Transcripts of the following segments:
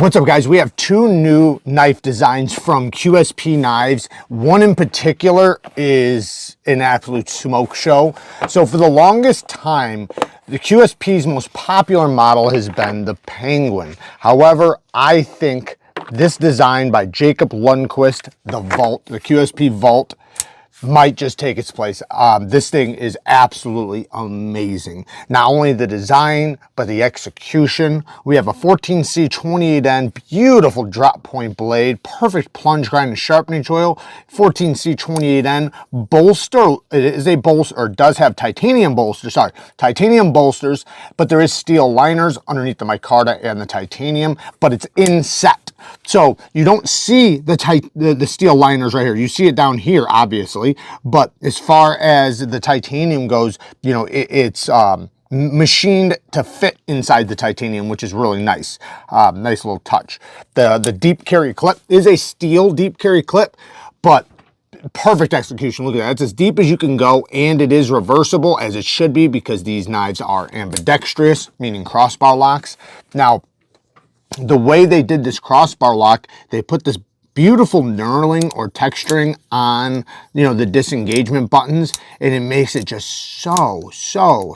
What's up, guys? We have two new knife designs from QSP Knives. One in particular is an absolute smoke show. So for the longest time, the QSP's most popular model has been the Penguin. However, I think this design by Jacob Lundquist, the Vault, the QSP Vault, might just take its place. This thing is absolutely amazing. Not only the design, but the execution. We have a 14C 28N, beautiful drop point blade, perfect plunge grind and sharpening choil. 14C 28N bolster. It is a bolster, or does have titanium bolsters. Sorry, titanium bolsters, but there is steel liners underneath the micarta and the titanium, but it's inset. So you don't see the steel liners right here. You see it down here, obviously. But as far as the titanium goes, you know, it's machined to fit inside the titanium, which is really nice. Nice little touch. The deep carry clip is a steel deep carry clip, but perfect execution. Look at that. It's as deep as you can go, and it is reversible, as it should be, because these knives are ambidextrous, meaning crossbar locks. Now, the way they did this crossbar lock, they put this beautiful knurling or texturing on, you know, the disengagement buttons, and it makes it just so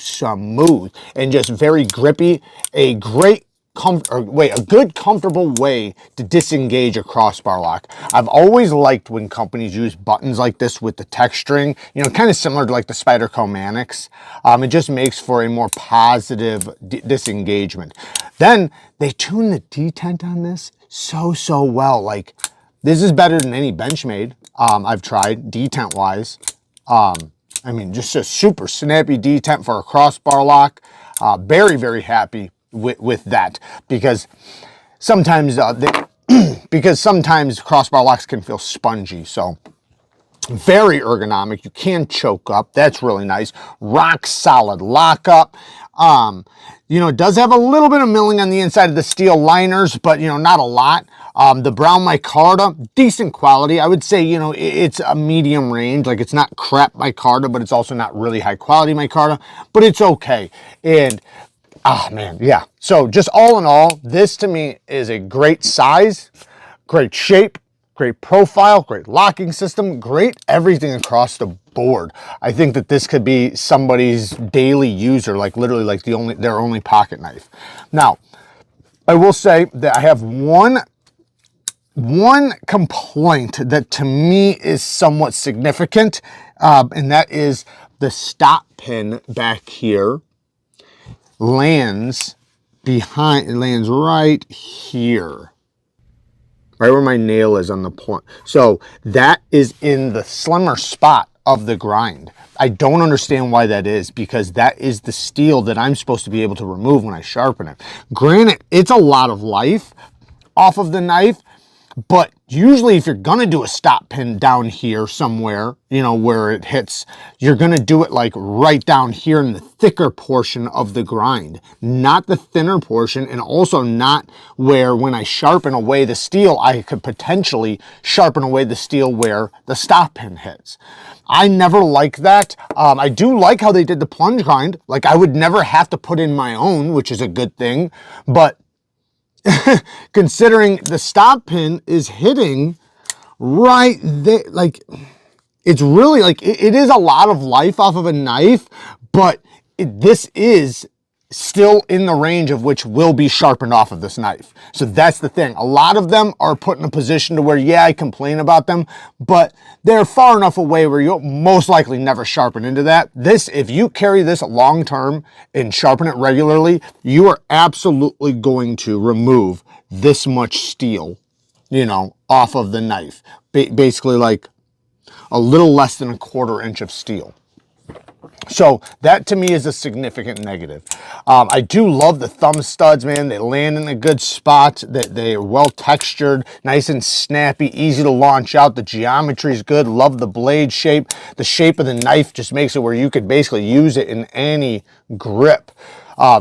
smooth and just very grippy. A great a good comfortable way to disengage a crossbar lock. I've always liked when companies use buttons like this with the texturing, you know, kind of similar to like the Spyderco Mannix. It just makes for a more positive disengagement. Then they tune the detent on this so well. Like, this is better than any Benchmade I've tried detent wise. I mean, just a super snappy detent for a crossbar lock. Very happy with that, because sometimes sometimes crossbar locks can feel spongy. So very ergonomic. You can choke up. That's really nice. Rock solid lockup. You know, it does have a little bit of milling on the inside of the steel liners, but, you know, not a lot. The brown micarta, decent quality. I would say, you know, it's a medium range. Like, it's not crap micarta, but it's also not really high quality micarta, but it's okay. And man, yeah. So just all in all, this to me is a great size, great shape, great profile, great locking system, great everything across the board. I think that this could be somebody's daily user, like literally like their only pocket knife. Now, I will say that I have one complaint that to me is somewhat significant, and that is the stop pin back here lands right here, right where my nail is on the point. So that is in the slimmer spot of the grind. I don't understand why that is, because that is the steel that I'm supposed to be able to remove when I sharpen it. Granted, it's a lot of life off of the knife, but usually if you're gonna do a stop pin down here somewhere, you know, where it hits, you're gonna do it like right down here in the thicker portion of the grind, not the thinner portion, and also not where when I sharpen away the steel, I could potentially sharpen away the steel where the stop pin hits. I never like that. I do like how they did the plunge grind. Like, I would never have to put in my own, which is a good thing, but considering the stop pin is hitting right there, like, it's really like, it is a lot of life off of a knife, but this is still in the range of which will be sharpened off of this knife. So that's the thing. A lot of them are put in a position to where, yeah, I complain about them, but they're far enough away where you'll most likely never sharpen into that. This, if you carry this long term and sharpen it regularly, you are absolutely going to remove this much steel, you know, off of the knife. Basically like a little less than 1/4 inch of steel. So that to me is a significant negative. I do love the thumb studs, man. They land in a good spot. They are well textured, nice and snappy, easy to launch out. The geometry is good. Love the blade shape. The shape of the knife just makes it where you could basically use it in any grip.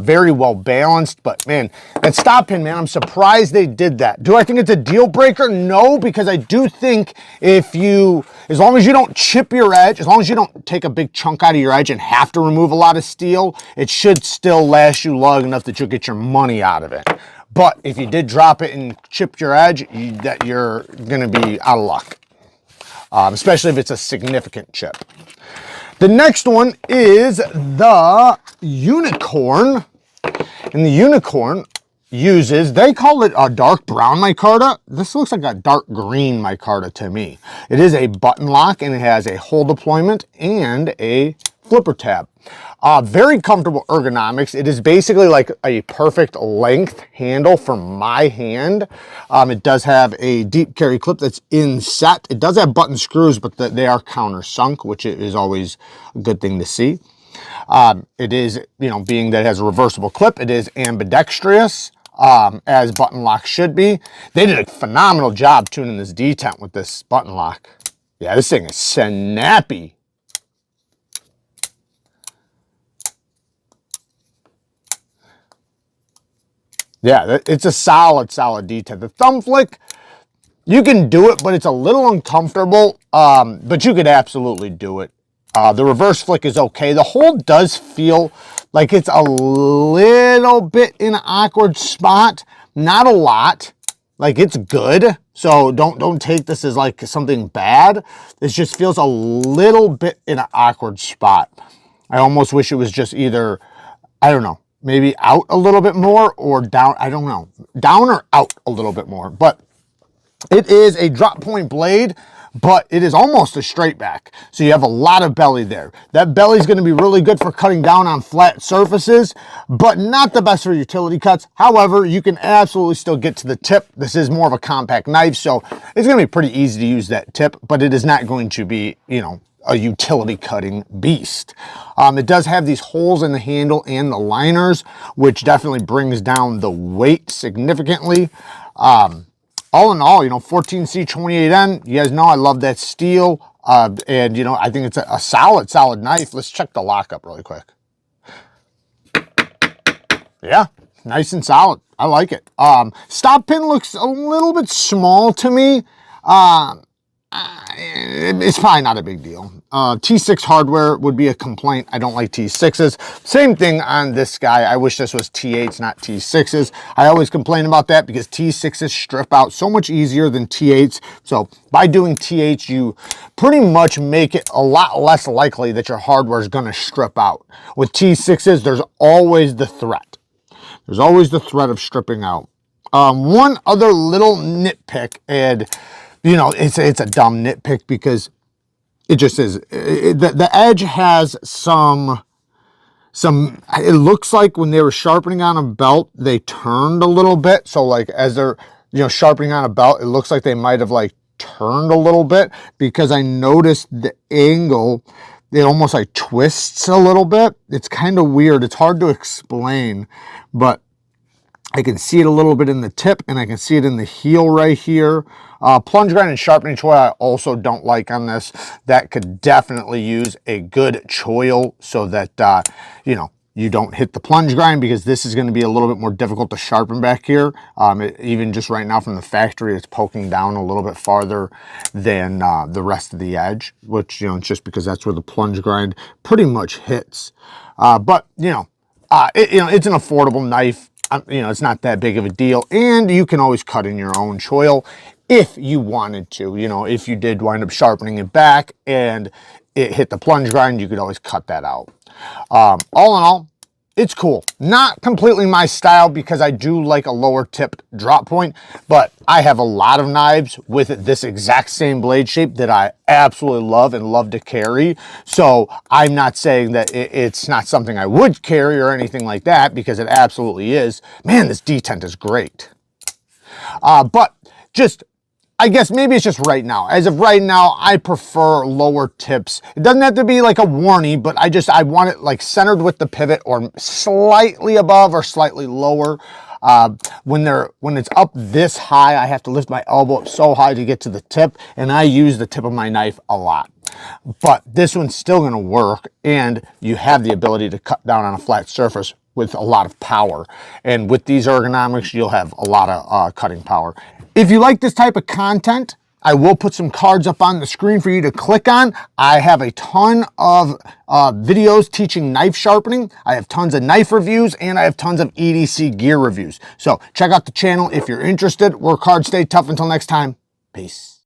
Very well balanced, but man, that stop pin, man, I'm surprised they did that. Do I think it's a deal breaker? No, because I do think if you, as long as you don't chip your edge, as long as you don't take a big chunk out of your edge and have to remove a lot of steel, it should still last you long enough that you'll get your money out of it. But if you did drop it and chip your edge, you're gonna be out of luck, especially if it's a significant chip. The next one is the Unicorn, and the Unicorn uses, they call it a dark brown micarta. This looks like a dark green micarta to me. It is a button lock, and it has a hole deployment and a flipper tab. Very comfortable ergonomics. It is basically like a perfect length handle for my hand. It does have a deep carry clip that's inset. It does have button screws, but they are countersunk, which is always a good thing to see. It is, you know, being that it has a reversible clip, it is ambidextrous, as button lock should be. They did a phenomenal job tuning this detent with this button lock. Yeah, this thing is snappy. Yeah, it's a solid detent. The thumb flick, you can do it, but it's a little uncomfortable, but you could absolutely do it. The reverse flick is okay. The hold does feel like it's a little bit in an awkward spot. Not a lot. Like, it's good. So don't take this as like something bad. This just feels a little bit in an awkward spot. I almost wish it was just either, I don't know, maybe out a little bit more or down. I don't know. Down or out a little bit more. But it is a drop point blade, but it is almost a straight back. So you have a lot of belly there. That belly is going to be really good for cutting down on flat surfaces, but not the best for utility cuts. However, you can absolutely still get to the tip. This is more of a compact knife, so it's going to be pretty easy to use that tip, but it is not going to be, you know, a utility cutting beast. It does have these holes in the handle and the liners, which definitely brings down the weight significantly. All in all, you know, 14C28N, you guys know I love that steel. And, you know, I think it's a solid knife. Let's check the lockup really quick. Yeah, nice and solid. I like it. Stop pin looks a little bit small to me. It's probably not a big deal. T6 hardware would be a complaint. I don't like T6s. Same thing on this guy. I wish this was T8s, not T6s. I always complain about that because T6s strip out so much easier than T8s. So by doing T8s, you pretty much make it a lot less likely that your hardware is going to strip out. With T6s, there's always the threat. There's always the threat of stripping out. One other little nitpick, and you know, it's a dumb nitpick because it just is. The edge has some, it looks like when they were sharpening on a belt, they turned a little bit. So like as they're, you know, sharpening on a belt, it looks like they might have like turned a little bit because I noticed the angle, it almost like twists a little bit. It's kind of weird. It's hard to explain, but I can see it a little bit in the tip and I can see it in the heel right here. Plunge grind and sharpening choil I also don't like on this. That could definitely use a good choil so that, you know, you don't hit the plunge grind, because this is going to be a little bit more difficult to sharpen back here. Even just right now from the factory, it's poking down a little bit farther than the rest of the edge, which, you know, it's just because that's where the plunge grind pretty much hits. But, you know, it's an affordable knife. You know, it's not that big of a deal, and you can always cut in your own choil if you wanted to. You know, if you did wind up sharpening it back and it hit the plunge grind, you could always cut that out. All in all, it's cool. Not completely my style because I do like a lower tipped drop point, but I have a lot of knives with this exact same blade shape that I absolutely love and love to carry. So I'm not saying that it's not something I would carry or anything like that, because it absolutely is. Man, this detent is great. But just, I guess maybe it's just right now. As of right now, I prefer lower tips. It doesn't have to be like a warnie, but I want it like centered with the pivot or slightly above or slightly lower. When it's up this high, I have to lift my elbow up so high to get to the tip, and I use the tip of my knife a lot. But this one's still gonna work, and you have the ability to cut down on a flat surface with a lot of power. And with these ergonomics, you'll have a lot of cutting power. If you like this type of content, I will put some cards up on the screen for you to click on. I have a ton of videos teaching knife sharpening. I have tons of knife reviews, and I have tons of EDC gear reviews. So check out the channel if you're interested. Work hard, stay tough. Until next time, peace.